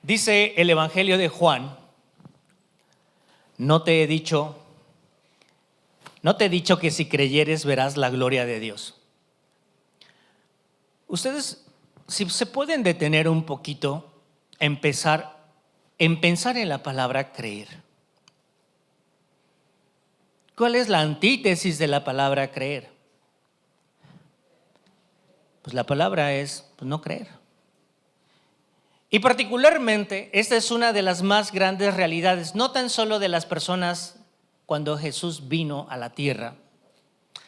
Dice el Evangelio de Juan: no te he dicho que si creyeres verás la gloria de Dios. Ustedes, si se pueden detener un poquito en pensar en la palabra creer. ¿Cuál es la antítesis de la palabra creer? Pues la palabra es no creer. Y particularmente esta es una de las más grandes realidades, no tan solo de las personas cuando Jesús vino a la tierra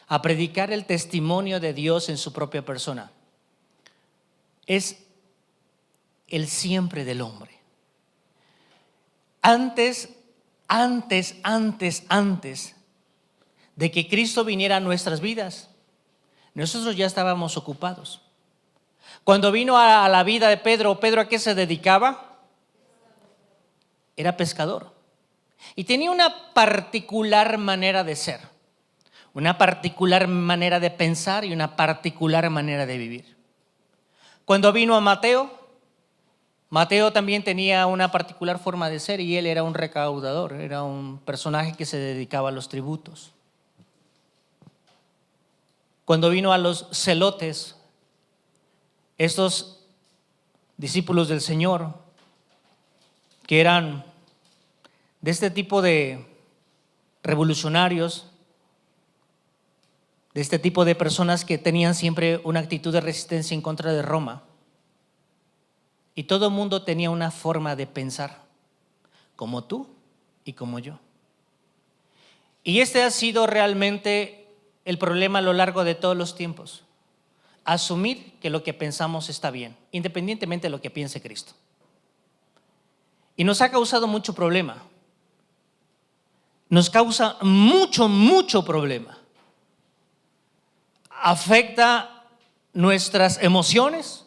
a predicar el testimonio de Dios en su propia persona. Es el siempre del hombre. Antes de que Cristo viniera a nuestras vidas, nosotros ya estábamos ocupados. Cuando vino a la vida de Pedro, ¿Pedro a qué se dedicaba? Era pescador. Y tenía una particular manera de ser, una particular manera de pensar y una particular manera de vivir. Cuando vino a Mateo también tenía una particular forma de ser y él era un recaudador, era un personaje que se dedicaba a los tributos. Cuando vino a los celotes, estos discípulos del Señor, que eran de este tipo de revolucionarios, de este tipo de personas que tenían siempre una actitud de resistencia en contra de Roma. Y todo el mundo tenía una forma de pensar, como tú y como yo. Y este ha sido realmente el problema a lo largo de todos los tiempos. Asumir que lo que pensamos está bien, independientemente de lo que piense Cristo. Y nos ha causado mucho problema. Nos causa mucho problema. Afecta nuestras emociones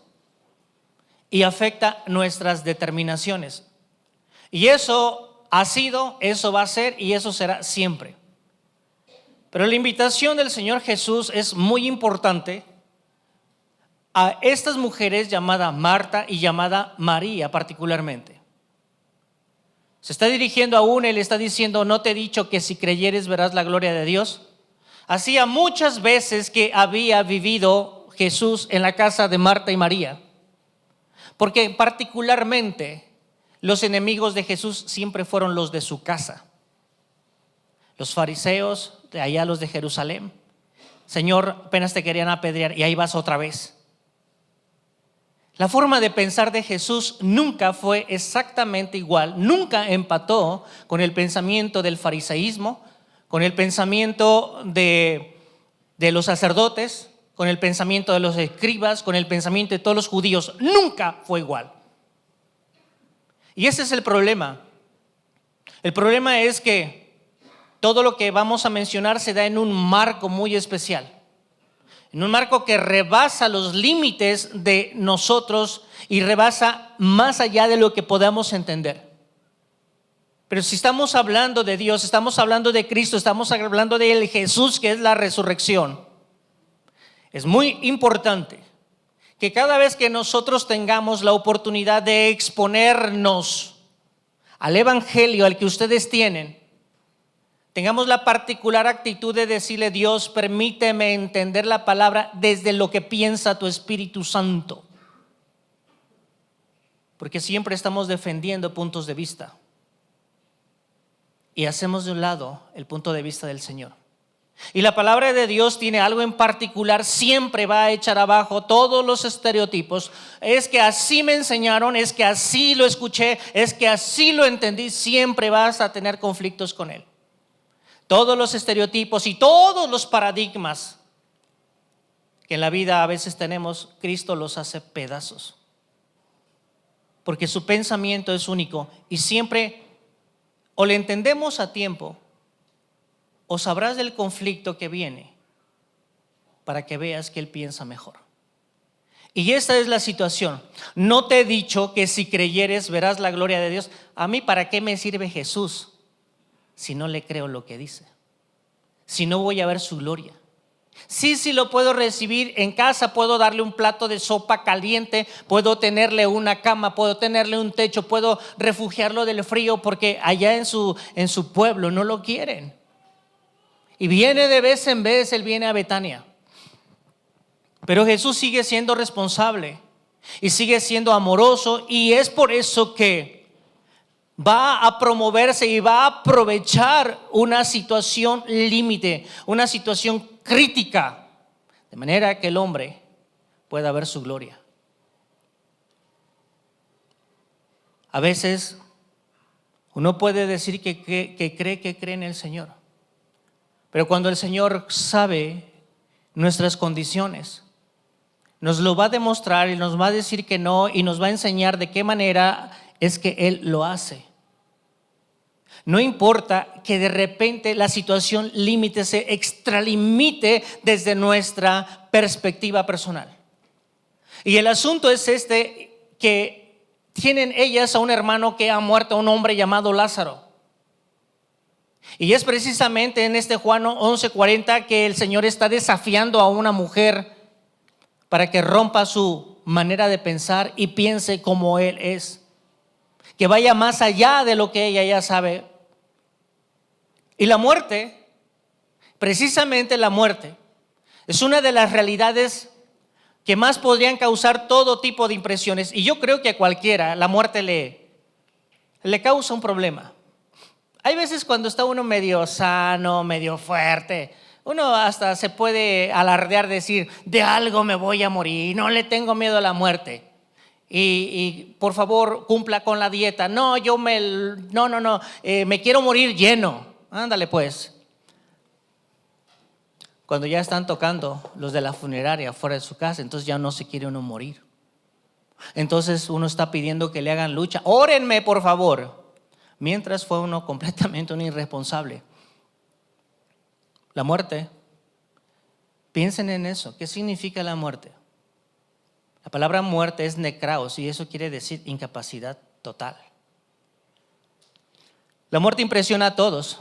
y afecta nuestras determinaciones. Y eso ha sido, eso va a ser y eso será siempre. Pero la invitación del Señor Jesús es muy importante a estas mujeres llamada Marta y llamada María particularmente. Se está dirigiendo a una y le está diciendo: no te he dicho que si creyeres verás la gloria de Dios. Hacía muchas veces que había vivido Jesús en la casa de Marta y María, porque particularmente los enemigos de Jesús siempre fueron los de su casa, los fariseos, de allá los de Jerusalén. Señor, apenas te querían apedrear y ahí vas otra vez. La forma de pensar de Jesús nunca fue exactamente igual, nunca empató con el pensamiento del fariseísmo, con el pensamiento de los sacerdotes, con el pensamiento de los escribas, con el pensamiento de todos los judíos. Nunca fue igual. Y ese es el problema. El problema es que todo lo que vamos a mencionar se da en un marco muy especial. En un marco que rebasa los límites de nosotros y rebasa más allá de lo que podamos entender. Pero si estamos hablando de Dios, estamos hablando de Cristo, estamos hablando de Jesús, que es la resurrección, es muy importante que cada vez que nosotros tengamos la oportunidad de exponernos al evangelio al que ustedes tienen, tengamos la particular actitud de decirle: Dios, permíteme entender la palabra desde lo que piensa tu Espíritu Santo. Porque siempre estamos defendiendo puntos de vista y hacemos de un lado el punto de vista del Señor. Y la palabra de Dios tiene algo en particular, siempre va a echar abajo todos los estereotipos. Es que así me enseñaron, es que así lo escuché, es que así lo entendí. Siempre vas a tener conflictos con él. Todos los estereotipos y todos los paradigmas que en la vida a veces tenemos, Cristo los hace pedazos. Porque su pensamiento es único y siempre o le entendemos a tiempo o sabrás del conflicto que viene para que veas que él piensa mejor. Y esta es la situación. No te he dicho que si creyeres verás la gloria de Dios. A mí, ¿para qué me sirve Jesús si no le creo lo que dice? Si no voy a ver su gloria. Sí, lo puedo recibir en casa, puedo darle un plato de sopa caliente, puedo tenerle una cama, puedo tenerle un techo, puedo refugiarlo del frío, porque allá en su pueblo no lo quieren. Y viene de vez en vez, él viene a Betania. Pero Jesús sigue siendo responsable y sigue siendo amoroso, y es por eso que va a promoverse y va a aprovechar una situación límite, una situación crítica, de manera que el hombre pueda ver su gloria. A veces uno puede decir que cree en el Señor, pero cuando el Señor sabe nuestras condiciones, nos lo va a demostrar y nos va a decir que no, y nos va a enseñar de qué manera es que Él lo hace. No importa que de repente la situación límite se extralimite desde nuestra perspectiva personal. Y el asunto es que tienen ellas a un hermano que ha muerto, un hombre llamado Lázaro. Y es precisamente en este Juan 11:40 que el Señor está desafiando a una mujer para que rompa su manera de pensar y piense como Él es, que vaya más allá de lo que ella ya sabe. Y la muerte, precisamente la muerte, es una de las realidades que más podrían causar todo tipo de impresiones. Y yo creo que a cualquiera la muerte le causa un problema. Hay veces cuando está uno medio sano, medio fuerte, uno hasta se puede alardear, decir, de algo me voy a morir, no le tengo miedo a la muerte. Y por favor, cumpla con la dieta. No, me quiero morir lleno. Ándale pues. Cuando ya están tocando los de la funeraria fuera de su casa, entonces ya no se quiere uno morir. Entonces uno está pidiendo que le hagan lucha. Órenme por favor. Mientras fue uno completamente un irresponsable. La muerte, piensen en eso. ¿Qué significa la muerte? La palabra muerte es necraos, y eso quiere decir incapacidad total. La muerte impresiona a todos.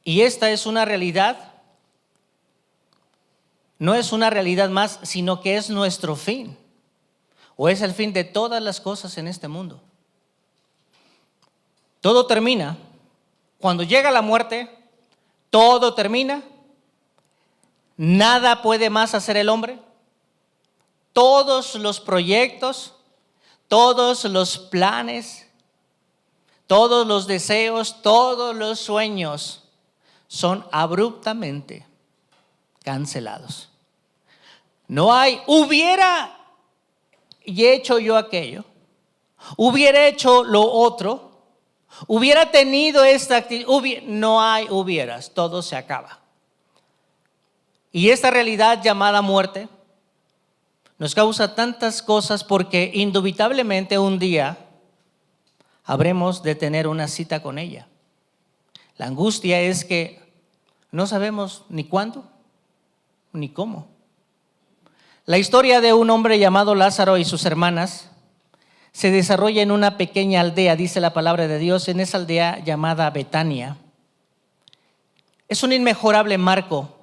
Y esta es una realidad, no es una realidad más, sino que es nuestro fin, o es el fin de todas las cosas en este mundo. Todo termina. Cuando llega la muerte, todo termina. Nada puede más hacer el hombre. Todos los proyectos, todos los planes, todos los deseos, todos los sueños son abruptamente cancelados. No hay, hubiera hecho yo aquello, hubiera hecho lo otro, hubiera tenido esta actividad, no hay hubieras, todo se acaba. Y esta realidad llamada muerte nos causa tantas cosas porque indubitablemente un día habremos de tener una cita con ella. La angustia es que no sabemos ni cuándo ni cómo. La historia de un hombre llamado Lázaro y sus hermanas se desarrolla en una pequeña aldea, dice la palabra de Dios, en esa aldea llamada Betania. Es un inmejorable marco,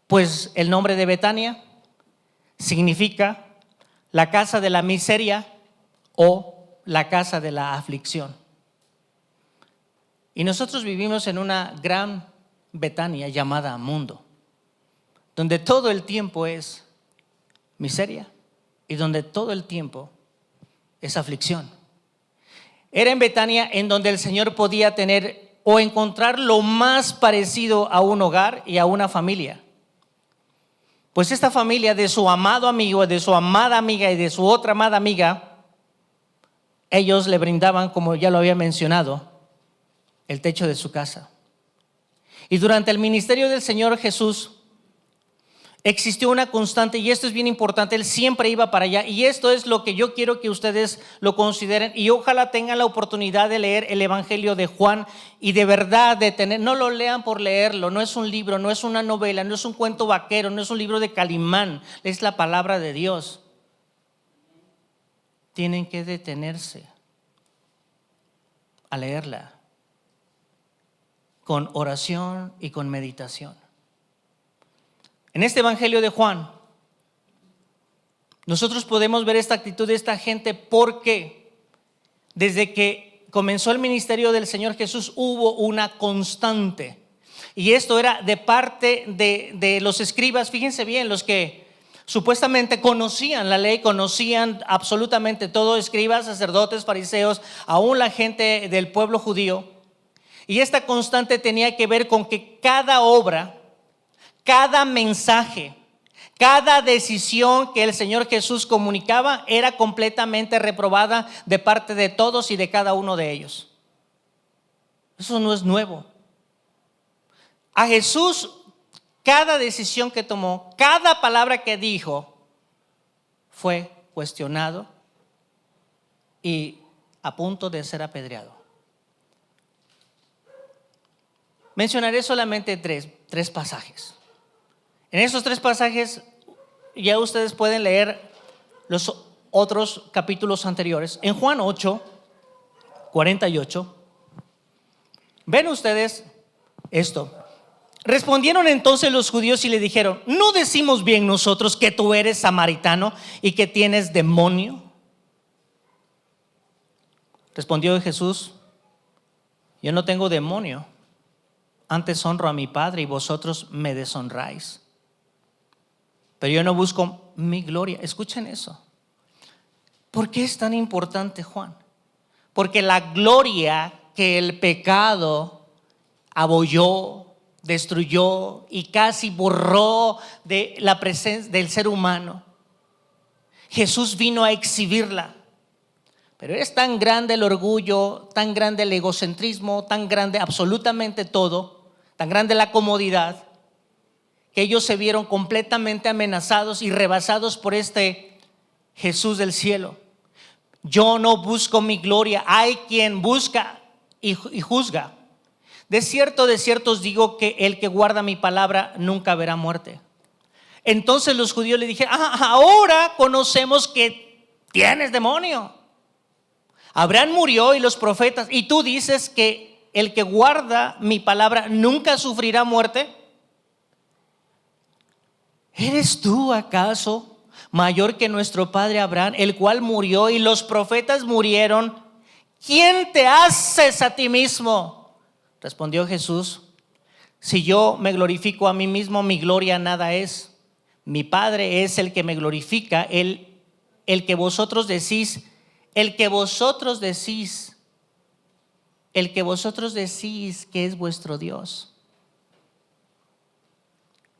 pues el nombre de Betania significa la casa de la miseria o la casa de la aflicción. Y nosotros vivimos en una gran Betania llamada mundo, donde todo el tiempo es miseria y donde todo el tiempo es aflicción. Era en Betania en donde el Señor podía tener o encontrar lo más parecido a un hogar y a una familia. Pues esta familia de su amado amigo, de su amada amiga y de su otra amada amiga, ellos le brindaban, como ya lo había mencionado, el techo de su casa. Y durante el ministerio del Señor Jesús existió una constante, y esto es bien importante, Él siempre iba para allá, y esto es lo que yo quiero que ustedes lo consideren, y ojalá tengan la oportunidad de leer el Evangelio de Juan, y de verdad no lo lean por leerlo, no es un libro, no es una novela, no es un cuento vaquero, no es un libro de Calimán, es la palabra de Dios. Tienen que detenerse a leerla con oración y con meditación. En este Evangelio de Juan, nosotros podemos ver esta actitud de esta gente porque desde que comenzó el ministerio del Señor Jesús hubo una constante. Y esto era de parte de los escribas, fíjense bien, los que supuestamente conocían la ley, conocían absolutamente todo, escribas, sacerdotes, fariseos, aún la gente del pueblo judío. Y esta constante tenía que ver con que cada obra, cada mensaje, cada decisión que el Señor Jesús comunicaba era completamente reprobada de parte de todos y de cada uno de ellos. Eso no es nuevo. A Jesús, cada decisión que tomó, cada palabra que dijo, fue cuestionado y a punto de ser apedreado. Mencionaré solamente tres pasajes. En esos 3 pasajes ya ustedes pueden leer los otros capítulos anteriores. En Juan 8, 48, ven ustedes esto. Respondieron entonces los judíos y le dijeron: ¿no decimos bien nosotros que tú eres samaritano y que tienes demonio? Respondió Jesús: yo no tengo demonio, antes honro a mi Padre y vosotros me deshonráis. Pero yo no busco mi gloria. Escuchen eso. ¿Por qué es tan importante, Juan? Porque la gloria que el pecado abolló, destruyó y casi borró de la presencia del ser humano, Jesús vino a exhibirla. Pero es tan grande el orgullo, tan grande el egocentrismo, tan grande absolutamente todo, tan grande la comodidad, que ellos se vieron completamente amenazados y rebasados por este Jesús del cielo. Yo no busco mi gloria, hay quien busca y juzga. De cierto os digo que el que guarda mi palabra nunca verá muerte. Entonces los judíos le dijeron: ahora conocemos que tienes demonio. Abraham murió y los profetas, y tú dices que el que guarda mi palabra nunca sufrirá muerte. ¿Eres tú acaso mayor que nuestro padre Abraham, el cual murió y los profetas murieron? ¿Quién te haces a ti mismo? Respondió Jesús: si yo me glorifico a mí mismo, mi gloria nada es. Mi Padre es el que me glorifica, el que vosotros decís que es vuestro Dios.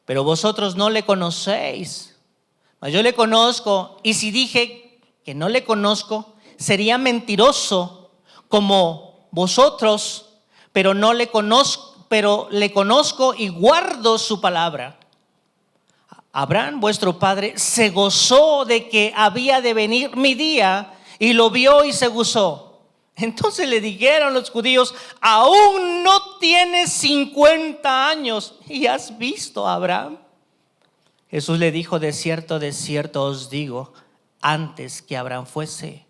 Pero vosotros no le conocéis, mas yo le conozco. Y si dije que no le conozco, sería mentiroso como vosotros. Pero le conozco y guardo su palabra. Abraham, vuestro padre, se gozó de que había de venir mi día y lo vio y se gozó. Entonces le dijeron los judíos: aún no tienes 50 años y has visto a Abraham. Jesús le dijo: de cierto os digo, antes que Abraham fuese,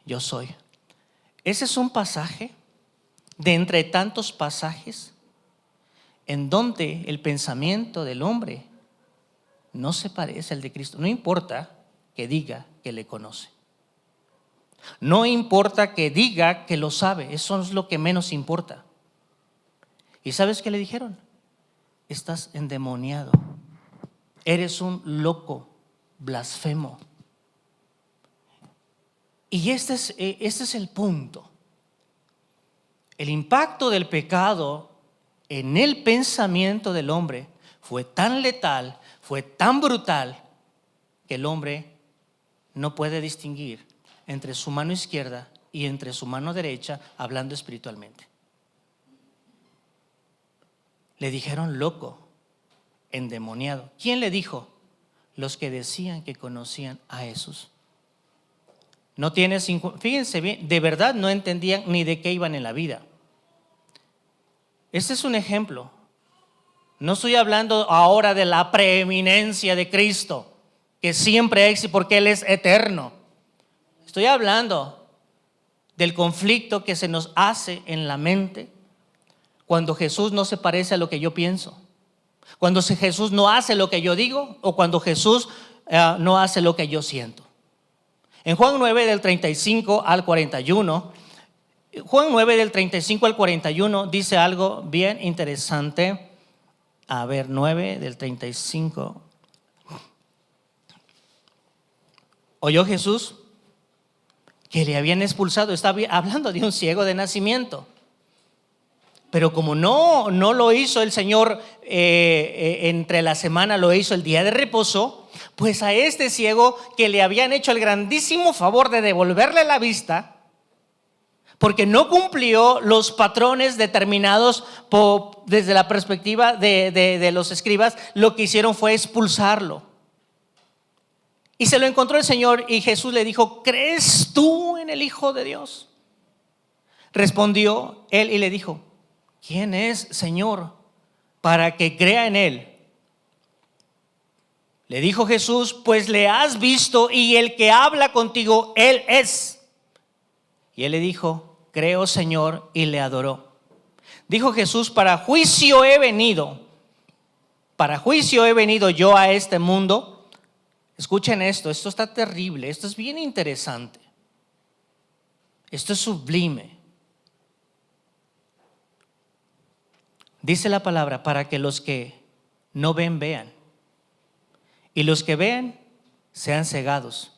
yo soy. Ese es un pasaje de entre tantos pasajes en donde el pensamiento del hombre no se parece al de Cristo. No importa que diga que le conoce, no importa que diga que lo sabe, eso es lo que menos importa. ¿Y sabes qué le dijeron? Estás endemoniado, eres un loco, blasfemo. Y este es el punto. El impacto del pecado en el pensamiento del hombre fue tan letal, fue tan brutal, que el hombre no puede distinguir entre su mano izquierda y entre su mano derecha, hablando espiritualmente. Le dijeron loco, endemoniado. ¿Quién le dijo? Los que decían que conocían a Jesús. No tiene fíjense bien, de verdad no entendían ni de qué iban en la vida. Este es un ejemplo. No estoy hablando ahora de la preeminencia de Cristo, que siempre existe porque Él es eterno. Estoy hablando del conflicto que se nos hace en la mente cuando Jesús no se parece a lo que yo pienso, Cuando Jesús no hace lo que yo digo o cuando Jesús no hace lo que yo siento. En Juan 9 del 35 al 41, Juan 9 del 35 al 41 dice algo bien interesante. A ver, 9 del 35. Oyó Jesús que le habían expulsado. Estaba hablando de un ciego de nacimiento. Pero como no lo hizo el Señor entre la semana, lo hizo el día de reposo, pues a este ciego que le habían hecho el grandísimo favor de devolverle la vista, porque no cumplió los patrones determinados desde la perspectiva de los escribas, lo que hicieron fue expulsarlo. Y se lo encontró el Señor y Jesús le dijo: ¿crees tú en el Hijo de Dios? Respondió él y le dijo: ¿quién es, Señor, para que crea en él? Le dijo Jesús: pues le has visto y el que habla contigo, él es. Y él le dijo: creo, Señor, y le adoró. Dijo Jesús: para juicio he venido yo a este mundo. Escuchen esto está terrible, esto es bien interesante, esto es sublime. Dice la palabra: para que los que no ven, vean, y los que ven sean cegados.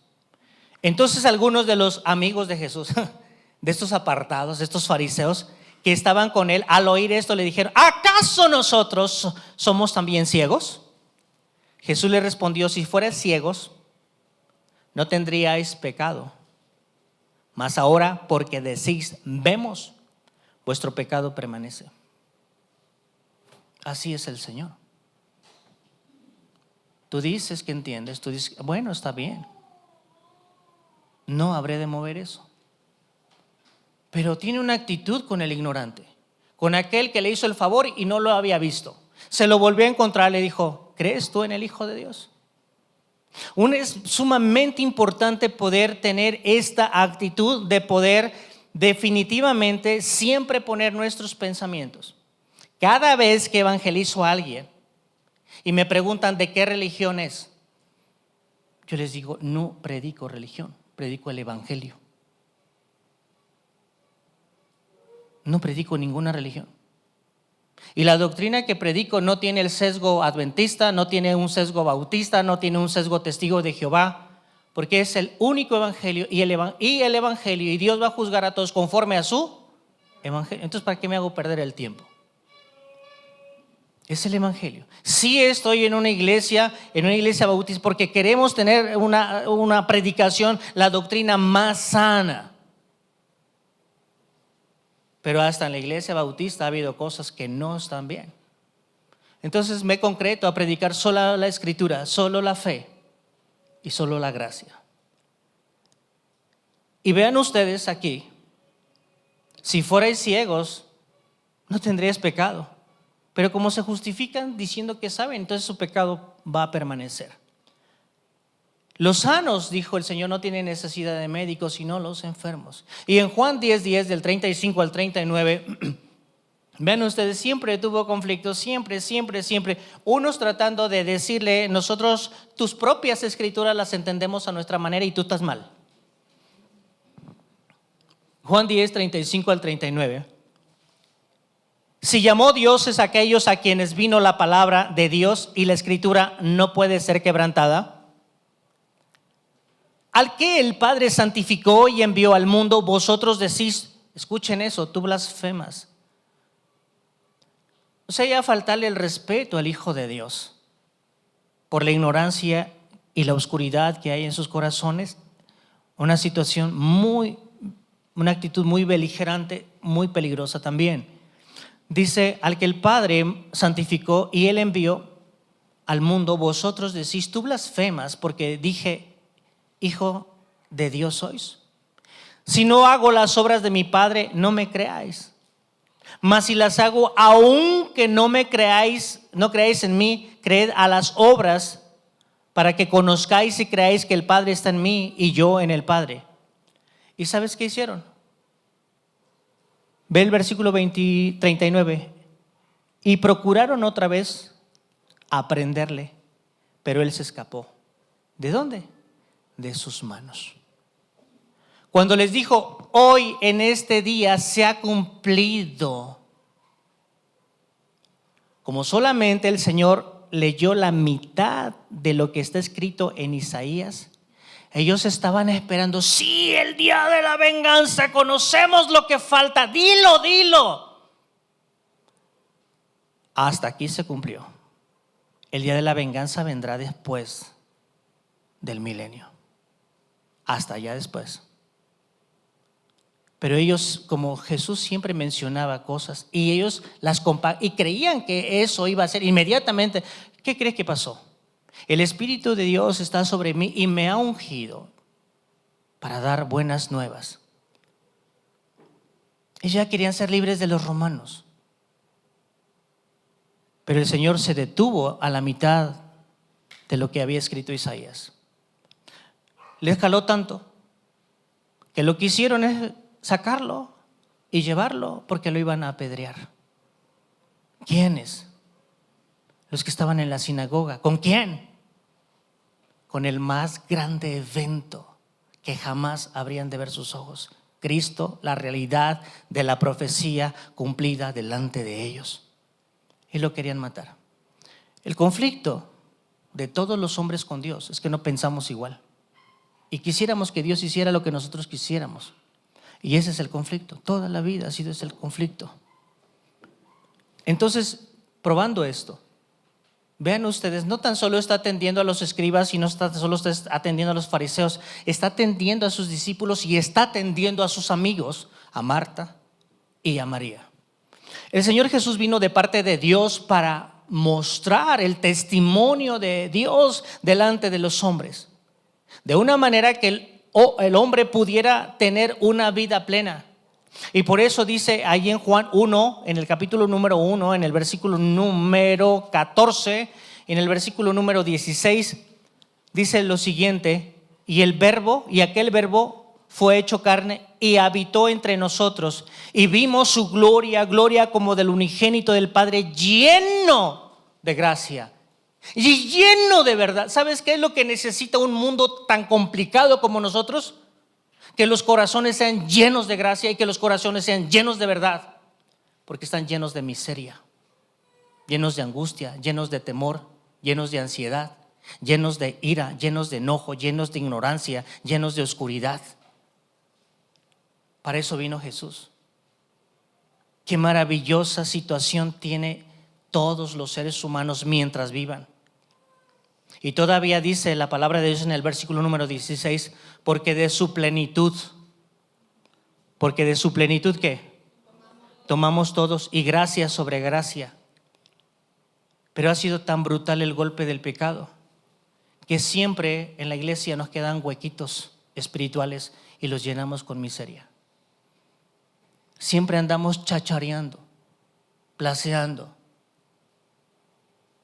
Entonces algunos de los amigos de Jesús, de estos apartados, de estos fariseos que estaban con él, al oír esto le dijeron: ¿acaso nosotros somos también ciegos? Jesús le respondió: si fuerais ciegos, no tendríais pecado. Mas ahora, porque decís vemos, vuestro pecado permanece. Así es el Señor. Tú dices que entiendes, tú dices, bueno, está bien, no habré de mover eso. Pero tiene una actitud con el ignorante, con aquel que le hizo el favor y no lo había visto. Se lo volvió a encontrar, le dijo: ¿crees tú en el Hijo de Dios? Es sumamente importante poder tener esta actitud de poder definitivamente siempre poner nuestros pensamientos. Cada vez que evangelizo a alguien y me preguntan de qué religión es, yo les digo: no predico religión, predico el evangelio. No predico ninguna religión. Y la doctrina que predico no tiene el sesgo adventista, no tiene un sesgo bautista, no tiene un sesgo testigo de Jehová, porque es el único evangelio y el evangelio, y Dios va a juzgar a todos conforme a su evangelio. Entonces, ¿para qué me hago perder el tiempo? Es el evangelio. Sí estoy en una iglesia bautista porque queremos tener una predicación, la doctrina más sana. Pero hasta en la iglesia bautista ha habido cosas que no están bien. Entonces me concreto a predicar solo la escritura, solo la fe y solo la gracia. Y vean ustedes aquí, si fuerais ciegos, no tendríais pecado. Pero como se justifican diciendo que saben, entonces su pecado va a permanecer. Los sanos, dijo el Señor, no tienen necesidad de médicos, sino los enfermos. Y en Juan 10:10, del 35 al 39, vean ustedes, siempre tuvo conflictos, siempre. Unos tratando de decirle: nosotros tus propias escrituras las entendemos a nuestra manera y tú estás mal. Juan 10, 35 al 39. Si llamó dioses a aquellos a quienes vino la palabra de Dios y la escritura no puede ser quebrantada, al que el Padre santificó y envió al mundo, vosotros decís, escuchen eso, tú blasfemas. O sea, ya faltarle el respeto al Hijo de Dios por la ignorancia y la oscuridad que hay en sus corazones. Una actitud muy beligerante, muy peligrosa también. Dice: al que el Padre santificó y él envió al mundo, vosotros decís, tú blasfemas, porque dije, Hijo de Dios sois. Si no hago las obras de mi Padre, no me creáis. Mas si las hago, aunque no creáis en mí, creed a las obras, para que conozcáis y creáis que el Padre está en mí y yo en el Padre. ¿Y sabes qué hicieron? Ve el versículo 39. Y procuraron otra vez a prenderle, pero él se escapó. ¿De dónde? De sus manos. Cuando les dijo, hoy en este día se ha cumplido, como solamente el Señor leyó la mitad de lo que está escrito en Isaías, ellos estaban esperando, sí, el día de la venganza, conocemos lo que falta, dilo. Hasta aquí se cumplió. El día de la venganza vendrá después del milenio, hasta allá después. Pero ellos, como Jesús siempre mencionaba cosas, y ellos las y creían que eso iba a ser inmediatamente. ¿Qué crees que pasó? El Espíritu de Dios está sobre mí y me ha ungido para dar buenas nuevas. Ellos ya querían ser libres de los romanos, pero el Señor se detuvo a la mitad de lo que había escrito Isaías. Les jaló tanto que lo que hicieron es sacarlo y llevarlo, porque lo iban a apedrear. ¿Quiénes? Los que estaban en la sinagoga. ¿Con quién? Con el más grande evento que jamás habrían de ver sus ojos: Cristo, la realidad de la profecía cumplida delante de ellos. Y lo querían matar. El conflicto de todos los hombres con Dios es que no pensamos igual y quisiéramos que Dios hiciera lo que nosotros quisiéramos. Y ese es el conflicto. Toda la vida ha sido ese el conflicto. Entonces, probando esto, vean ustedes, no tan solo está atendiendo a los escribas y no está solo está atendiendo a los fariseos, está atendiendo a sus discípulos y está atendiendo a sus amigos, a Marta y a María. El Señor Jesús vino de parte de Dios para mostrar el testimonio de Dios delante de los hombres, de una manera que el hombre pudiera tener una vida plena. Y por eso dice ahí en Juan 1, en el capítulo número 1, en el versículo número 14, en el versículo número 16, dice lo siguiente: y el verbo, y aquel verbo fue hecho carne y habitó entre nosotros, y vimos su gloria, gloria como del unigénito del Padre, lleno de gracia y lleno de verdad. ¿Sabes qué es lo que necesita un mundo tan complicado como nosotros? Que los corazones sean llenos de gracia y que los corazones sean llenos de verdad, porque están llenos de miseria, llenos de angustia, llenos de temor, llenos de ansiedad, llenos de ira, llenos de enojo, llenos de ignorancia, llenos de oscuridad. Para eso vino Jesús. Qué maravillosa situación tiene todos los seres humanos mientras vivan. Y todavía dice la palabra de Dios en el versículo número 16, porque de su plenitud ¿qué? Tomamos todos, y gracia sobre gracia. Pero ha sido tan brutal el golpe del pecado que siempre en la iglesia nos quedan huequitos espirituales y los llenamos con miseria. Siempre andamos chachareando, placeando,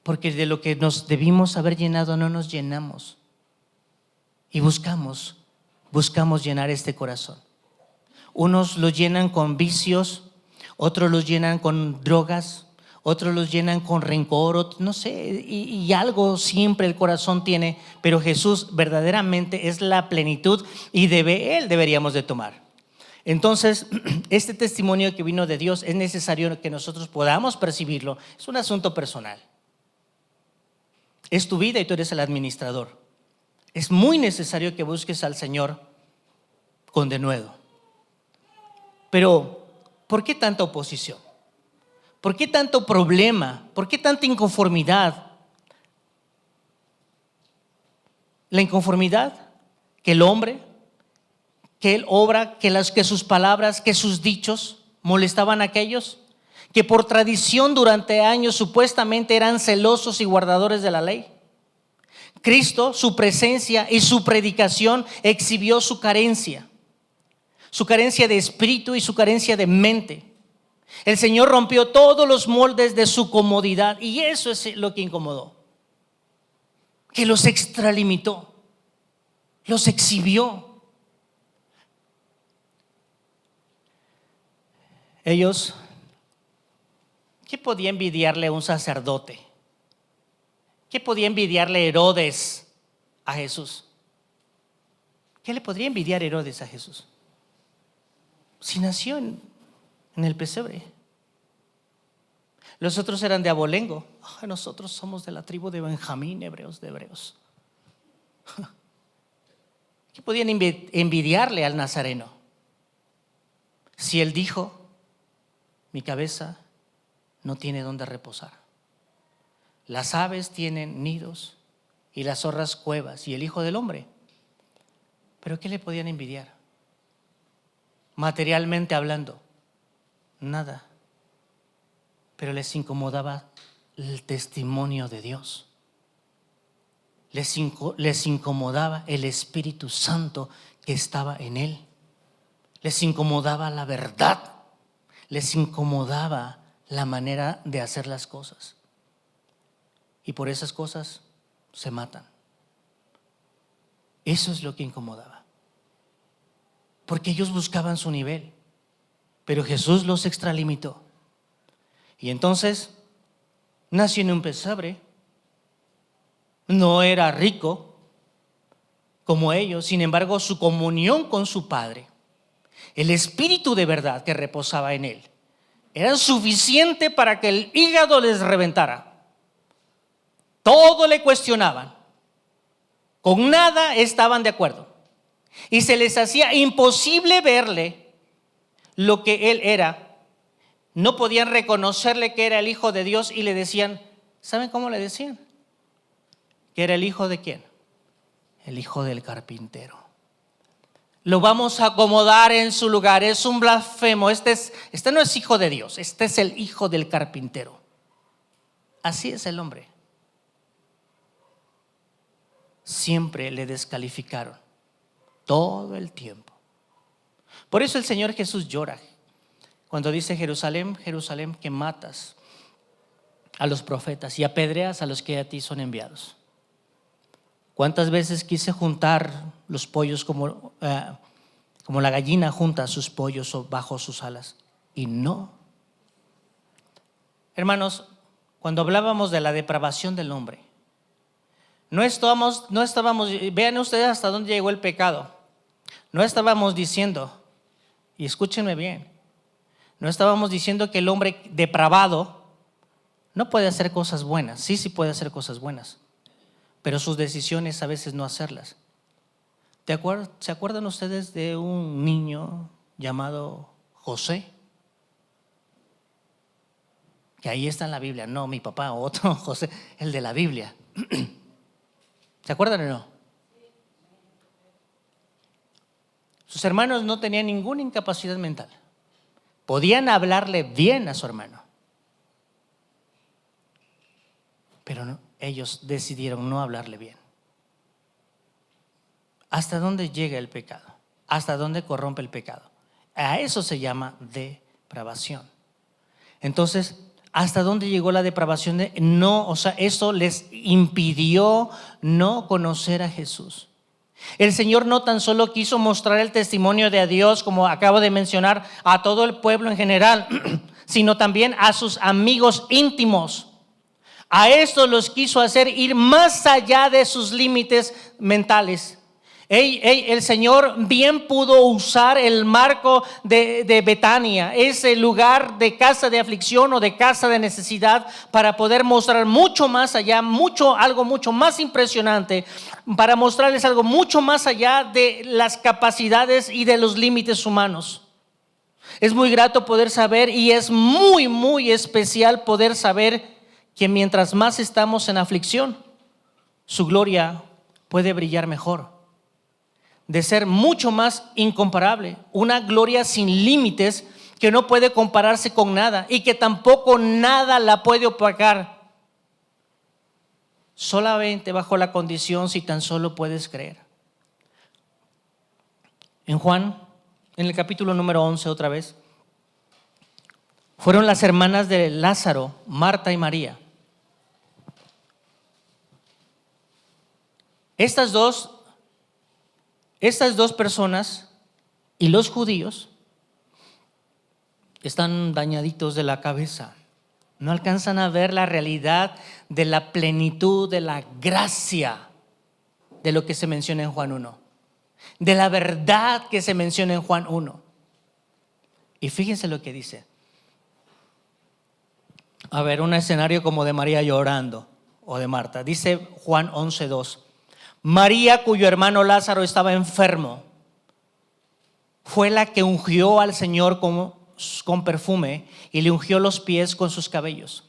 porque de lo que nos debimos haber llenado no nos llenamos. Y buscamos llenar este corazón. Unos lo llenan con vicios, otros los llenan con drogas, otros los llenan con rencor, no sé, y algo siempre el corazón tiene. Pero Jesús verdaderamente es la plenitud y Él deberíamos de tomar. Entonces, este testimonio que vino de Dios es necesario que nosotros podamos percibirlo. Es un asunto personal. Es tu vida y tú eres el administrador. Es muy necesario que busques al Señor con denuedo. Pero, ¿por qué tanta oposición? ¿Por qué tanto problema? ¿Por qué tanta inconformidad? La inconformidad que el hombre, que él obra, que sus palabras, que sus dichos molestaban a aquellos que por tradición durante años supuestamente eran celosos y guardadores de la ley. Cristo, su presencia y su predicación exhibió su carencia de espíritu y su carencia de mente. El Señor rompió todos los moldes de su comodidad, y eso es lo que incomodó, que los extralimitó, los exhibió. Ellos, ¿qué podía envidiarle a un sacerdote ¿Qué podía envidiarle Herodes a Jesús? ¿Qué le podría envidiar Herodes a Jesús? Si nació en el pesebre. Los otros eran de abolengo. Nosotros somos de la tribu de Benjamín, hebreos de hebreos. ¿Qué podían envidiarle al nazareno? Si él dijo: mi cabeza no tiene dónde reposar. Las aves tienen nidos y las zorras cuevas, y el Hijo del Hombre. ¿Pero qué le podían envidiar? Materialmente hablando, nada. Pero les incomodaba el testimonio de Dios. Les incomodaba el Espíritu Santo que estaba en él. Les incomodaba la verdad. Les incomodaba la manera de hacer las cosas. Y por esas cosas se matan. Eso es lo que incomodaba. Porque ellos buscaban su nivel, pero Jesús los extralimitó. Y entonces nació en un pesebre. No era rico como ellos, sin embargo su comunión con su Padre, el Espíritu de verdad que reposaba en él, era suficiente para que el hígado les reventara. Todo le cuestionaban, con nada estaban de acuerdo, y se les hacía imposible verle lo que él era. No podían reconocerle que era el Hijo de Dios y le decían, ¿saben cómo le decían? ¿Que era el hijo de quién? El hijo del carpintero. Lo vamos a acomodar en su lugar. Es un blasfemo. Este no es hijo de Dios. Este es el hijo del carpintero. Así es el hombre. Siempre le descalificaron. Todo el tiempo. Por eso el Señor Jesús llora cuando dice: Jerusalén, Jerusalén, que matas a los profetas y apedreas a los que a ti son enviados. ¿Cuántas veces quise juntar los pollos como la gallina junta sus pollos bajo sus alas? Y no. Hermanos, cuando hablábamos de la depravación del hombre, no estábamos, vean ustedes hasta dónde llegó el pecado. No estábamos diciendo, y escúchenme bien, no estábamos diciendo que el hombre depravado no puede hacer cosas buenas. Sí puede hacer cosas buenas, pero sus decisiones a veces no hacerlas. ¿Se acuerdan ustedes de un niño llamado José? Que ahí está en la Biblia. No, mi papá, otro José, el de la Biblia. ¿Se acuerdan o no? Sus hermanos no tenían ninguna incapacidad mental. Podían hablarle bien a su hermano, pero no, ellos decidieron no hablarle bien. ¿Hasta dónde llega el pecado? ¿Hasta dónde corrompe el pecado? A eso se llama depravación. Entonces, ¿hasta dónde llegó la depravación? Eso les impidió no conocer a Jesús. El Señor no tan solo quiso mostrar el testimonio de Dios, como acabo de mencionar, a todo el pueblo en general, sino también a sus amigos íntimos. A estos los quiso hacer ir más allá de sus límites mentales. El Señor bien pudo usar el marco de Betania, ese lugar de casa de aflicción o de casa de necesidad, para poder mostrar mucho más allá, algo mucho más impresionante, para mostrarles algo mucho más allá de las capacidades y de los límites humanos. Es muy grato poder saber, y es muy, muy especial poder saber que mientras más estamos en aflicción, su gloria puede brillar mejor. De ser mucho más incomparable, una gloria sin límites que no puede compararse con nada y que tampoco nada la puede opacar. Solamente bajo la condición, si tan solo puedes creer. En Juan, en el capítulo número 11 otra vez, fueron las hermanas de Lázaro, Marta y María. Estas dos personas y los judíos están dañaditos de la cabeza. No alcanzan a ver la realidad de la plenitud, de la gracia de lo que se menciona en Juan 1, de la verdad que se menciona en Juan 1. Y fíjense lo que dice. A ver, un escenario como de María llorando o de Marta. Dice Juan 11:2. María, cuyo hermano Lázaro estaba enfermo, fue la que ungió al Señor con perfume y le ungió los pies con sus cabellos.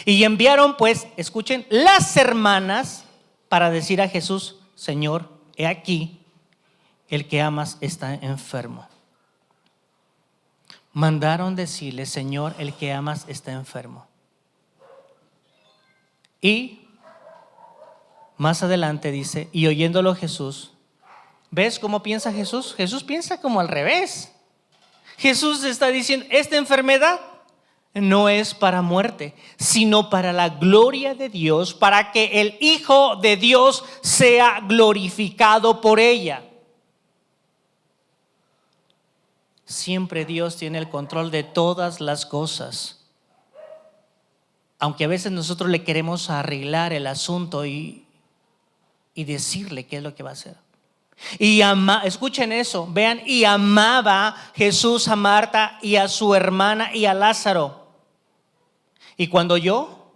Y enviaron, pues, escuchen, las hermanas para decir a Jesús: Señor, he aquí, el que amas está enfermo. Mandaron decirle: Señor, el que amas está enfermo. Y más adelante dice: y oyéndolo Jesús. ¿Ves cómo piensa Jesús? Jesús piensa como al revés. Jesús está diciendo: esta enfermedad no es para muerte, sino para la gloria de Dios, para que el Hijo de Dios sea glorificado por ella. Siempre Dios tiene el control de todas las cosas. Aunque a veces nosotros le queremos arreglar el asunto y decirle qué es lo que va a hacer. Y escuchen eso, vean, y amaba Jesús a Marta y a su hermana y a Lázaro. Y cuando oyó,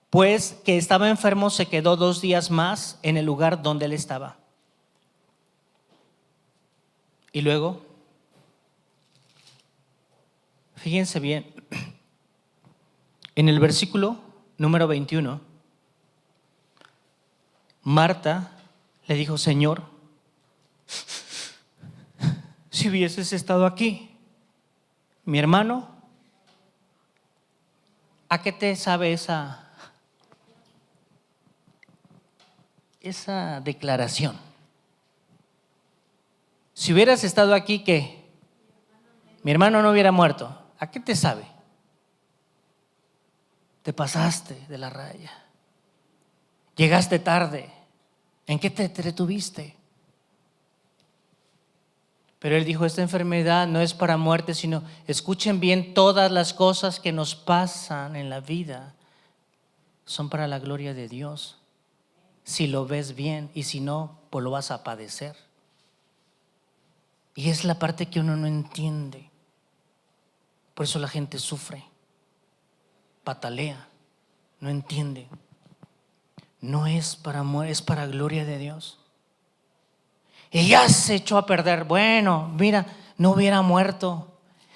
pues, que estaba enfermo, se quedó 2 días más en el lugar donde él estaba. Y luego, fíjense bien, en el versículo número 21, Marta le dijo: Señor, si hubieses estado aquí, mi hermano, ¿a qué te sabe esa declaración? Si hubieras estado aquí, ¿qué? Mi hermano no hubiera muerto. ¿A qué te sabe? Te pasaste de la raya. Llegaste tarde. ¿En qué te entretuviste? Pero él dijo: esta enfermedad no es para muerte, sino, escuchen bien, todas las cosas que nos pasan en la vida son para la gloria de Dios. Si lo ves bien, y si no, pues lo vas a padecer. Y es la parte que uno no entiende. Por eso la gente sufre, patalea, no entiende. No es para muerte, es para gloria de Dios. Y ya se echó a perder. Bueno, mira, no hubiera muerto.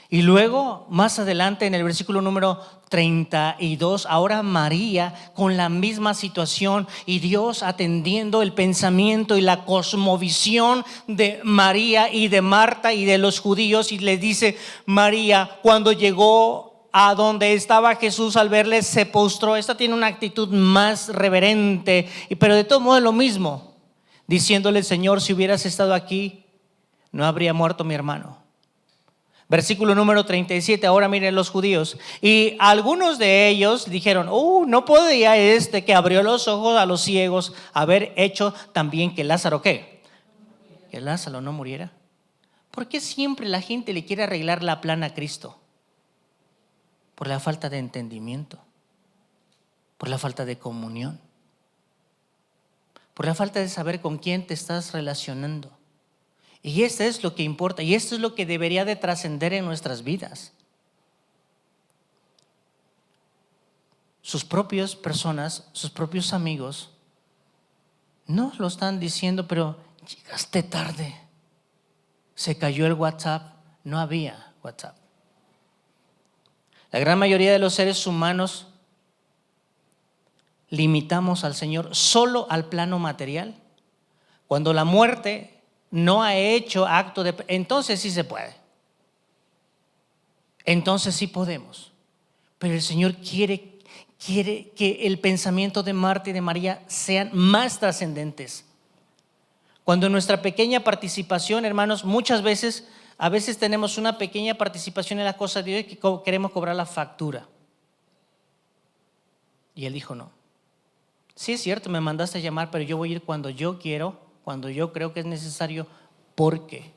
Y luego, más adelante, en el versículo número 32, ahora María con la misma situación, y Dios atendiendo el pensamiento y la cosmovisión de María y de Marta y de los judíos, y le dice: María, cuando llegó a donde estaba Jesús, al verle se postró. Esta tiene una actitud más reverente, pero de todo modo es lo mismo, diciéndole: Señor, si hubieras estado aquí, no habría muerto mi hermano. Versículo número 37, ahora miren los judíos. Y algunos de ellos dijeron: no podía este que abrió los ojos a los ciegos haber hecho también que Lázaro, ¿qué? Que Lázaro no muriera. ¿Por qué siempre la gente le quiere arreglar la plana a Cristo? Por la falta de entendimiento, por la falta de comunión, por la falta de saber con quién te estás relacionando. Y esto es lo que importa, y esto es lo que debería de trascender en nuestras vidas. Sus propias personas, sus propios amigos no lo están diciendo: pero llegaste tarde, se cayó el WhatsApp. No había WhatsApp. La gran mayoría de los seres humanos limitamos al Señor solo al plano material. Cuando la muerte no ha hecho acto de... entonces sí se puede. Entonces sí podemos. Pero el Señor quiere que el pensamiento de Marta y de María sean más trascendentes. Cuando nuestra pequeña participación, hermanos, a veces tenemos una pequeña participación en la cosa de Dios y que queremos cobrar la factura. Y Él dijo: no. Sí, es cierto, me mandaste a llamar, pero yo voy a ir cuando yo quiero, cuando yo creo que es necesario, porque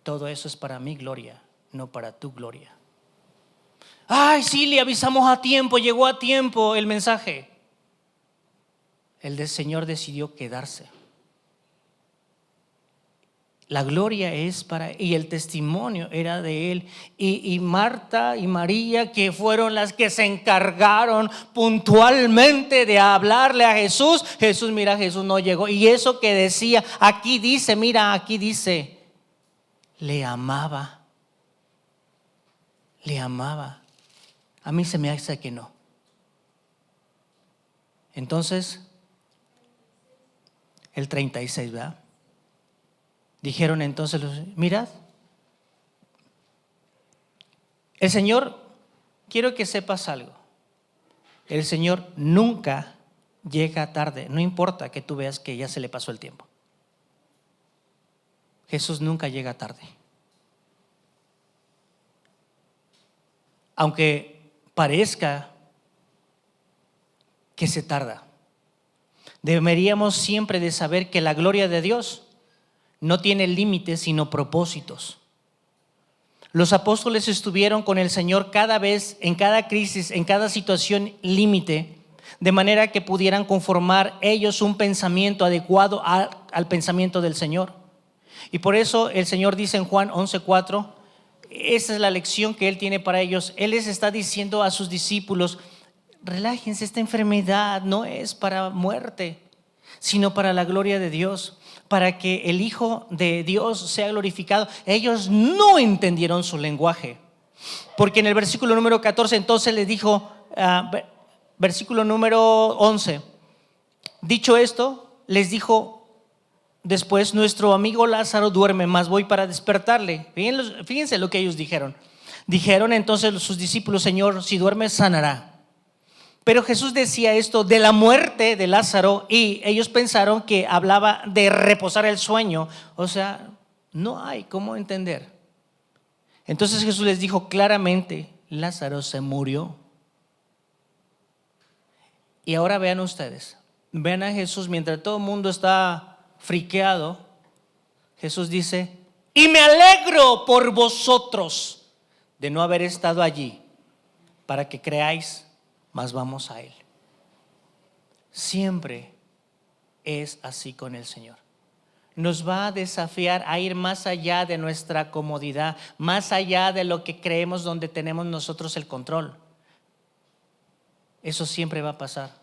todo eso es para mi gloria, no para tu gloria. Ay, sí, le avisamos a tiempo, llegó a tiempo el mensaje. El Señor decidió quedarse. La gloria es para Él y el testimonio era de Él. Y Marta y María, que fueron las que se encargaron puntualmente de hablarle a Jesús. Jesús no llegó. Y eso que decía, aquí dice, le amaba. Le amaba. A mí se me hace que no. Entonces, el 36, ¿verdad? Dijeron entonces, mirad, el Señor, quiero que sepas algo, el Señor nunca llega tarde, no importa que tú veas que ya se le pasó el tiempo. Jesús nunca llega tarde. Aunque parezca que se tarda, deberíamos siempre de saber que la gloria de Dios no tiene límites sino propósitos. Los apóstoles estuvieron con el Señor cada vez, en cada crisis, en cada situación límite, de manera que pudieran conformar ellos un pensamiento adecuado al pensamiento del Señor. Y por eso el Señor dice en Juan 11:4, esa es la lección que Él tiene para ellos. Él les está diciendo a sus discípulos, relájense, esta enfermedad no es para muerte, sino para la gloria de Dios, para que el Hijo de Dios sea glorificado. Ellos no entendieron su lenguaje, porque en el versículo número 14 entonces les dijo, versículo número 11, dicho esto, les dijo después, nuestro amigo Lázaro duerme, mas voy para despertarle. Fíjense lo que ellos dijeron. Dijeron entonces sus discípulos, Señor, si duerme sanará. Pero Jesús decía esto de la muerte de Lázaro y ellos pensaron que hablaba de reposar el sueño. O sea, no hay cómo entender. Entonces Jesús les dijo claramente, Lázaro se murió. Y ahora vean ustedes, vean a Jesús mientras todo el mundo está friqueado. Jesús dice, y me alegro por vosotros de no haber estado allí para que creáis, mas vamos a Él. Siempre es así con el Señor. Nos va a desafiar a ir más allá de nuestra comodidad, más allá de lo que creemos donde tenemos nosotros el control. Eso siempre va a pasar.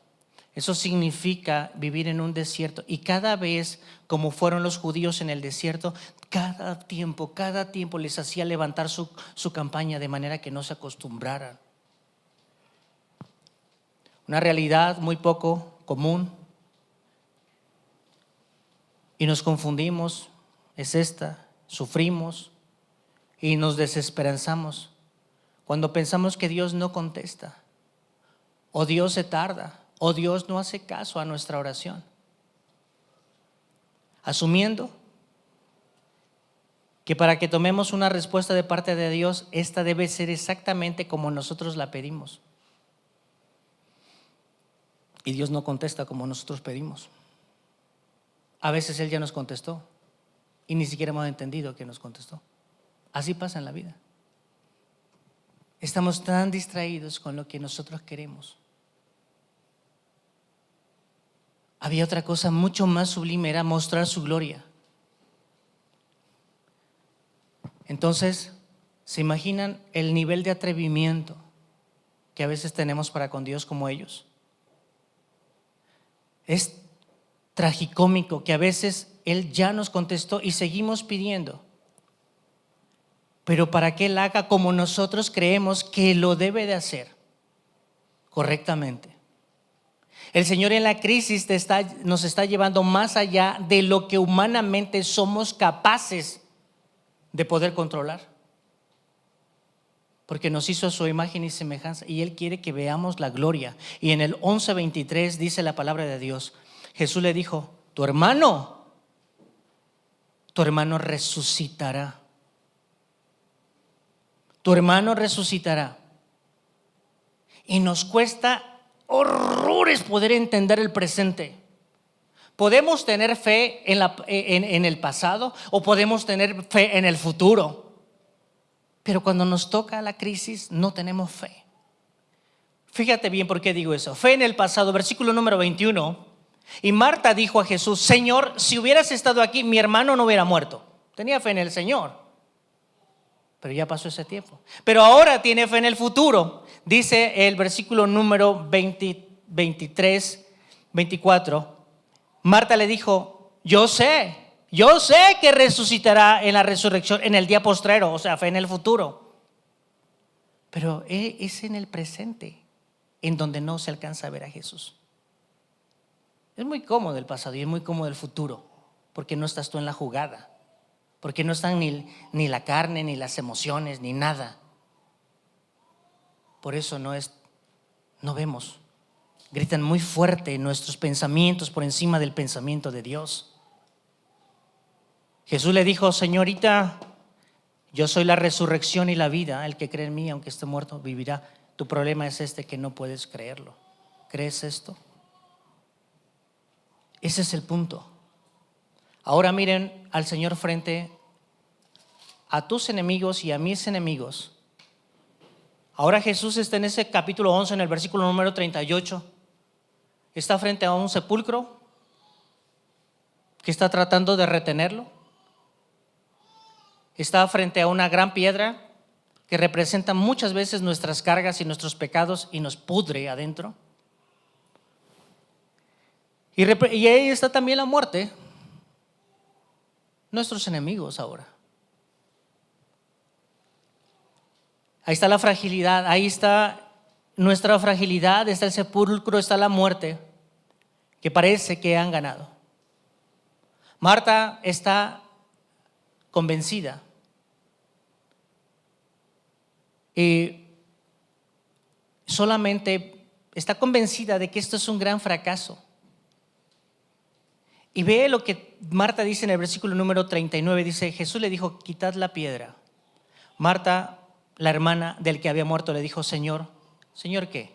Eso significa vivir en un desierto. Y cada vez, como fueron los judíos en el desierto, cada tiempo les hacía levantar su campaña de manera que no se acostumbraran. Una realidad muy poco común y nos confundimos, es esta, sufrimos y nos desesperanzamos cuando pensamos que Dios no contesta, o Dios se tarda, o Dios no hace caso a nuestra oración, asumiendo que para que tomemos una respuesta de parte de Dios, esta debe ser exactamente como nosotros la pedimos. Y Dios no contesta como nosotros pedimos. A veces Él ya nos contestó y ni siquiera hemos entendido que nos contestó. Así pasa en la vida. Estamos tan distraídos con lo que nosotros queremos. Había otra cosa mucho más sublime, era mostrar su gloria. Entonces, ¿se imaginan el nivel de atrevimiento que a veces tenemos para con Dios como ellos? Es tragicómico que a veces Él ya nos contestó y seguimos pidiendo, pero para que Él haga como nosotros creemos que lo debe de hacer correctamente. El Señor en la crisis nos está llevando más allá de lo que humanamente somos capaces de poder controlar, porque nos hizo a su imagen y semejanza y Él quiere que veamos la gloria. Y en el 11:23 dice la palabra de Dios, Jesús le dijo, tu hermano resucitará. Tu hermano resucitará. Y nos cuesta horrores poder entender el presente. Podemos tener fe en el pasado o podemos tener fe en el futuro. Pero cuando nos toca la crisis no tenemos fe. Fíjate bien por qué digo eso. Fe en el pasado, versículo número 21. Y Marta dijo a Jesús: Señor, si hubieras estado aquí, mi hermano no hubiera muerto. Tenía fe en el Señor, pero ya pasó ese tiempo. Pero ahora tiene fe en el futuro. Dice el versículo número 23, 24. Marta le dijo: yo sé que resucitará en la resurrección en el día postrero. O sea, fe en el futuro. Pero es en el presente en donde no se alcanza a ver a Jesús. Es muy cómodo el pasado y es muy cómodo el futuro, porque no estás tú en la jugada, porque no están ni la carne, ni las emociones, ni nada. Por eso no vemos. Gritan muy fuerte nuestros pensamientos por encima del pensamiento de Dios. Jesús le dijo: señorita, yo soy la resurrección y la vida. El que cree en mí, aunque esté muerto, vivirá. Tu problema es que no puedes creerlo. ¿Crees esto? Ese es el punto. Ahora miren al Señor frente a tus enemigos y a mis enemigos. Ahora Jesús está en ese capítulo 11, en el versículo número 38. Está frente a un sepulcro que está tratando de retenerlo. Está frente a una gran piedra que representa muchas veces nuestras cargas y nuestros pecados y nos pudre adentro. Y ahí está también la muerte, nuestros enemigos ahora. Ahí está la fragilidad, ahí está nuestra fragilidad, está el sepulcro, está la muerte, que parece que han ganado. Marta está convencida. Y solamente está convencida de que esto es un gran fracaso. Y ve lo que Marta dice en el versículo número 39. Dice: Jesús le dijo: quitad la piedra. Marta, la hermana del que había muerto, le dijo: Señor, ¿qué?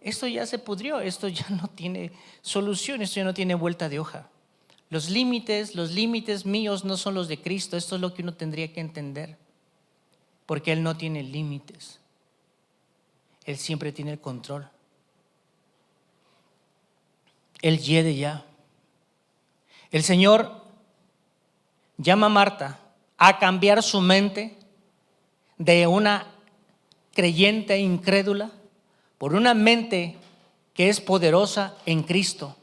Esto ya se pudrió, esto ya no tiene solución, esto ya no tiene vuelta de hoja. Los límites míos no son los de Cristo. Esto es lo que uno tendría que entender, porque Él no tiene límites. Él siempre tiene el control. Él hiede ya. El Señor llama a Marta a cambiar su mente de una creyente incrédula por una mente que es poderosa en Cristo.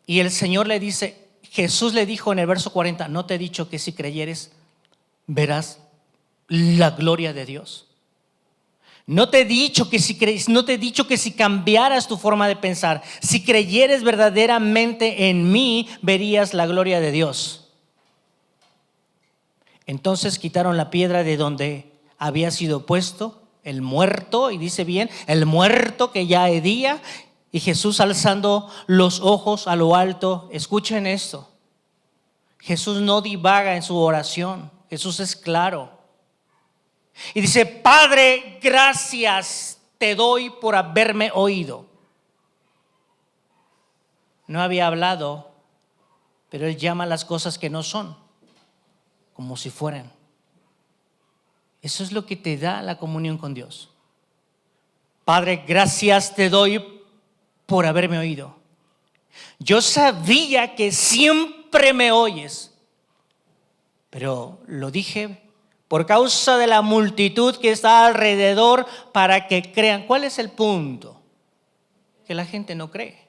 Y el Señor le dice, Jesús le dijo en el verso 40: ¿no te he dicho que si creyeres verás la gloria de Dios? No te he dicho que si cambiaras tu forma de pensar, si creyeres verdaderamente en mí, verías la gloria de Dios. Entonces quitaron la piedra de donde había sido puesto el muerto, y dice bien, el muerto que ya hedía. Y Jesús, alzando los ojos a lo alto, escuchen esto, Jesús no divaga en su oración, Jesús es claro. Y dice: Padre, gracias te doy por haberme oído. No había hablado, pero Él llama las cosas que no son como si fueran. Eso es lo que te da la comunión con Dios. Padre, gracias te doy por haberme oído. Yo sabía que siempre me oyes, pero lo dije por causa de la multitud que está alrededor, para que crean. ¿Cuál es el punto? Que la gente no cree.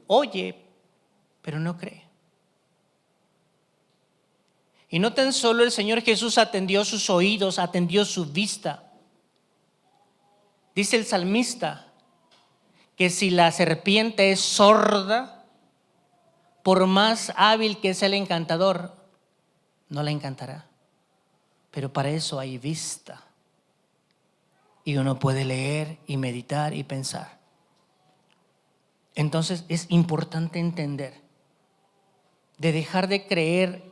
Oye, pero no cree. Y no tan solo el Señor Jesús atendió sus oídos, atendió su vista. Dice el salmista que si la serpiente es sorda, por más hábil que sea el encantador, no la encantará. Pero para eso hay vista. Y uno puede leer y meditar y pensar. Entonces es importante entender, de dejar de creer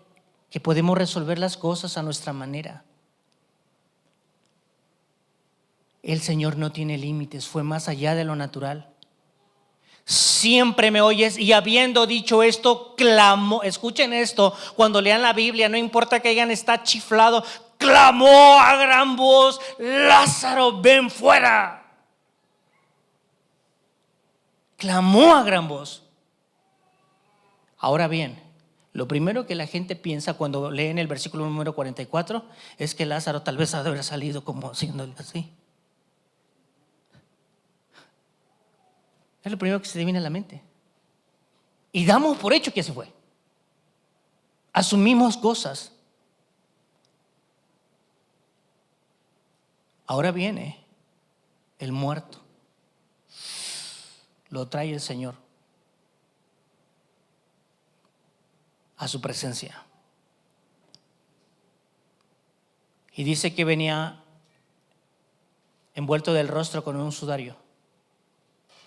que podemos resolver las cosas a nuestra manera. El Señor no tiene límites, fue más allá de lo natural. Siempre me oyes. Y habiendo dicho esto, clamó. Escuchen esto, cuando lean la Biblia, no importa que hayan estado chiflado, clamó a gran voz: Lázaro, ven fuera. Clamó a gran voz. Ahora bien, lo primero que la gente piensa cuando leen el versículo número 44 es que Lázaro tal vez ha de haber salido como haciéndole así. Es lo primero que se te viene a la mente. Y damos por hecho que se fue. Asumimos cosas. Ahora viene el muerto. Lo trae el Señor a su presencia. Y dice que venía envuelto del rostro con un sudario.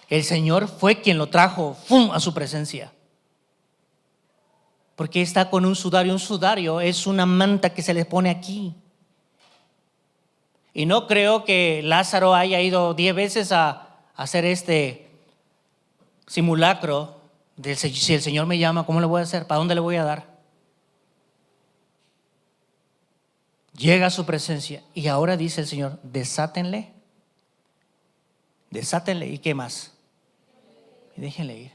El Señor fue quien lo trajo a su presencia. Porque está con un sudario. Un sudario es una manta que se le pone aquí. Y no creo que Lázaro haya ido 10 veces a hacer este simulacro de si el Señor me llama, ¿cómo le voy a hacer? ¿Para dónde le voy a dar? Llega a su presencia y ahora dice el Señor: desátenle. Desátenle. ¿Y qué más? Y déjenle ir.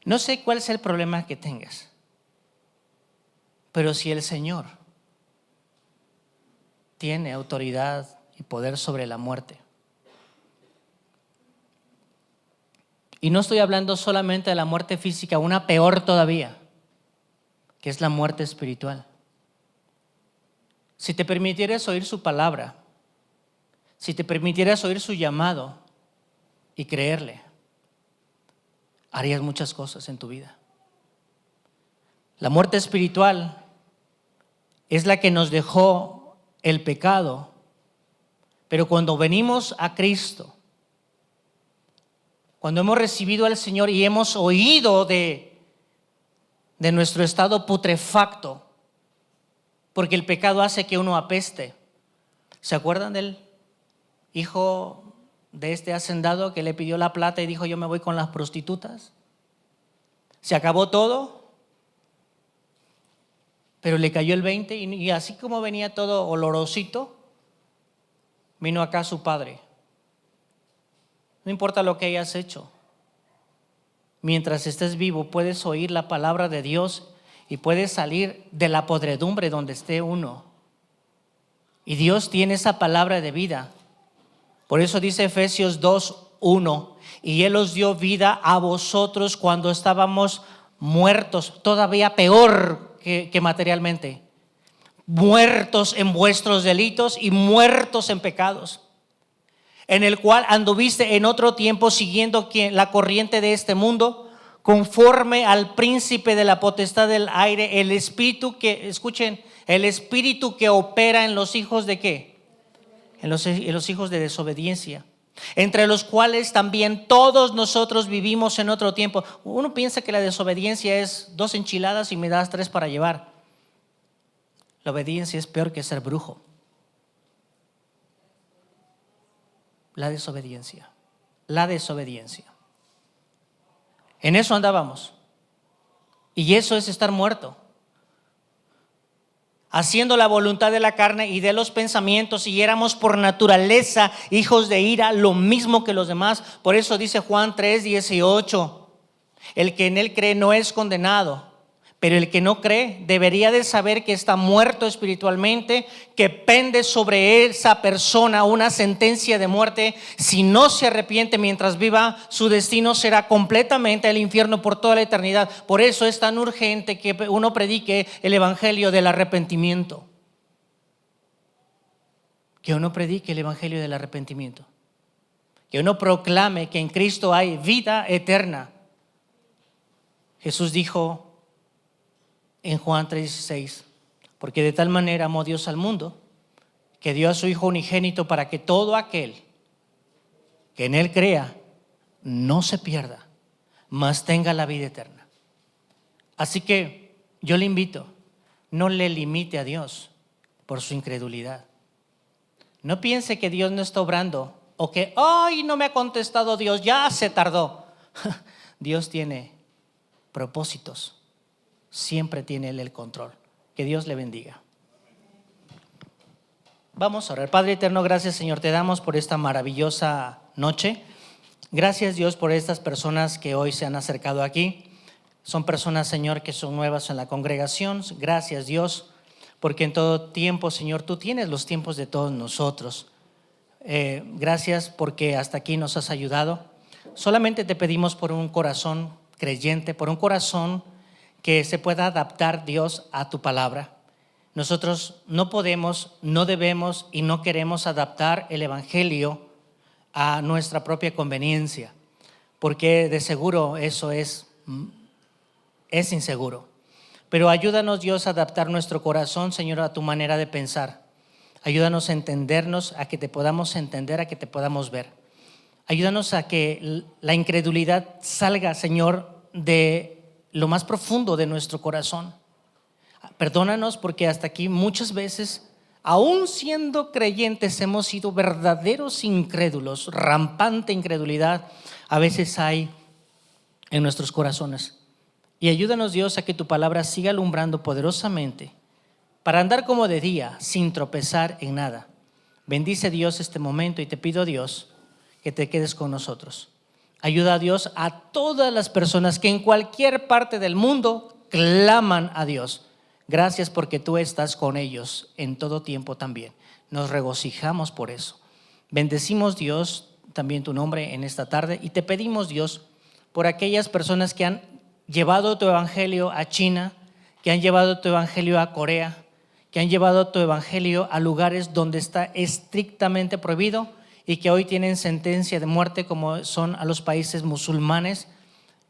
No sé cuál es el problema que tengas, pero si el Señor tiene autoridad y poder sobre la muerte, y no estoy hablando solamente de la muerte física, una peor todavía, que es la muerte espiritual. Si te permitieras oír su palabra, si te permitieras oír su llamado y creerle, harías muchas cosas en tu vida. La muerte espiritual es la que nos dejó el pecado, pero cuando venimos a Cristo, cuando hemos recibido al Señor y hemos oído de nuestro estado putrefacto, porque el pecado hace que uno apeste. ¿Se acuerdan del hijo de este hacendado que le pidió la plata y dijo: yo me voy con las prostitutas? Se acabó todo, pero le cayó el 20 y así como venía todo olorosito, vino acá su padre. No importa lo que hayas hecho, mientras estés vivo puedes oír la palabra de Dios y puedes salir de la podredumbre donde esté uno. Y Dios tiene esa palabra de vida. Por eso dice Efesios 2:1: y Él os dio vida a vosotros cuando estábamos muertos, todavía peor que materialmente, muertos en vuestros delitos y muertos en pecados, en el cual anduviste en otro tiempo siguiendo la corriente de este mundo, conforme al príncipe de la potestad del aire, el espíritu que, escuchen, el espíritu que opera en los hijos de ¿qué? En los hijos de desobediencia, entre los cuales también todos nosotros vivimos en otro tiempo. Uno piensa que la desobediencia es 2 enchiladas y me das 3 para llevar. La obediencia es peor que ser brujo. La desobediencia. En eso andábamos. Y eso es estar muerto, haciendo la voluntad de la carne y de los pensamientos, y éramos por naturaleza hijos de ira, lo mismo que los demás. Por eso dice Juan 3:18: el que en él cree no es condenado, pero el que no cree debería de saber que está muerto espiritualmente, que pende sobre esa persona una sentencia de muerte. Si no se arrepiente mientras viva, su destino será completamente el infierno por toda la eternidad. Por eso es tan urgente que uno predique el evangelio del arrepentimiento. Que uno predique el evangelio del arrepentimiento. Que uno proclame que en Cristo hay vida eterna. Jesús dijo en Juan 3:16: porque de tal manera amó Dios al mundo, que dio a su Hijo unigénito, para que todo aquel que en él crea no se pierda, mas tenga la vida eterna. Así que yo le invito, no le limite a Dios por su incredulidad. No piense que Dios no está obrando, o que ay, no me ha contestado Dios, ya se tardó. Dios tiene propósitos. Siempre tiene Él el control. Que Dios le bendiga. Vamos a orar. Padre eterno, gracias, Señor, te damos por esta maravillosa noche. Gracias, Dios, por estas personas que hoy se han acercado aquí. Son personas, Señor, que son nuevas en la congregación. Gracias, Dios, porque en todo tiempo, Señor, tú tienes los tiempos de todos nosotros. Gracias porque hasta aquí nos has ayudado. Solamente te pedimos por un corazón creyente, por un corazón que se pueda adaptar, Dios, a tu palabra. Nosotros no podemos, no debemos y no queremos adaptar el evangelio a nuestra propia conveniencia, porque de seguro eso es inseguro. Pero ayúdanos, Dios, a adaptar nuestro corazón, Señor, a tu manera de pensar. Ayúdanos a entendernos, a que te podamos entender, a que te podamos ver. Ayúdanos a que la incredulidad salga, Señor, de lo más profundo de nuestro corazón. Perdónanos porque hasta aquí muchas veces, aún siendo creyentes, hemos sido verdaderos incrédulos. Rampante incredulidad a veces hay en nuestros corazones. Y ayúdanos, Dios, a que tu palabra siga alumbrando poderosamente para andar como de día, sin tropezar en nada. Bendice, Dios, este momento y te pido, Dios, que te quedes con nosotros. Ayuda a Dios a todas las personas que en cualquier parte del mundo claman a Dios. Gracias porque tú estás con ellos en todo tiempo también. Nos regocijamos por eso. Bendecimos, Dios, también tu nombre en esta tarde y te pedimos, Dios, por aquellas personas que han llevado tu evangelio a China, que han llevado tu evangelio a Corea, que han llevado tu evangelio a lugares donde está estrictamente prohibido y que hoy tienen sentencia de muerte, como son a los países musulmanes,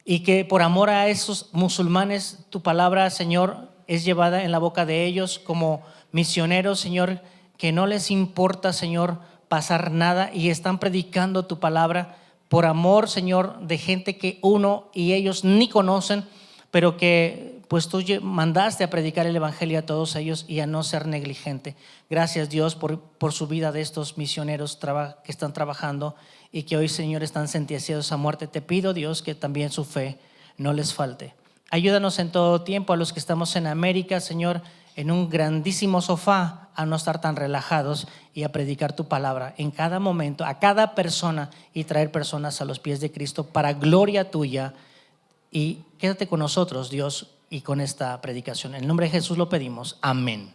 y que por amor a esos musulmanes tu palabra, Señor, es llevada en la boca de ellos como misioneros, Señor, que no les importa, Señor, pasar nada y están predicando tu palabra por amor, Señor, de gente que uno y ellos ni conocen, pero que pues tú mandaste a predicar el evangelio a todos ellos y a no ser negligente. Gracias, Dios, por su vida de estos misioneros que están trabajando y que hoy, Señor, están sentenciados a muerte. Te pido, Dios, que también su fe no les falte. Ayúdanos en todo tiempo a los que estamos en América, Señor, en un grandísimo sofá, a no estar tan relajados y a predicar tu palabra en cada momento, a cada persona, y traer personas a los pies de Cristo para gloria tuya. Y quédate con nosotros, Dios, y con esta predicación. En el nombre de Jesús lo pedimos. Amén.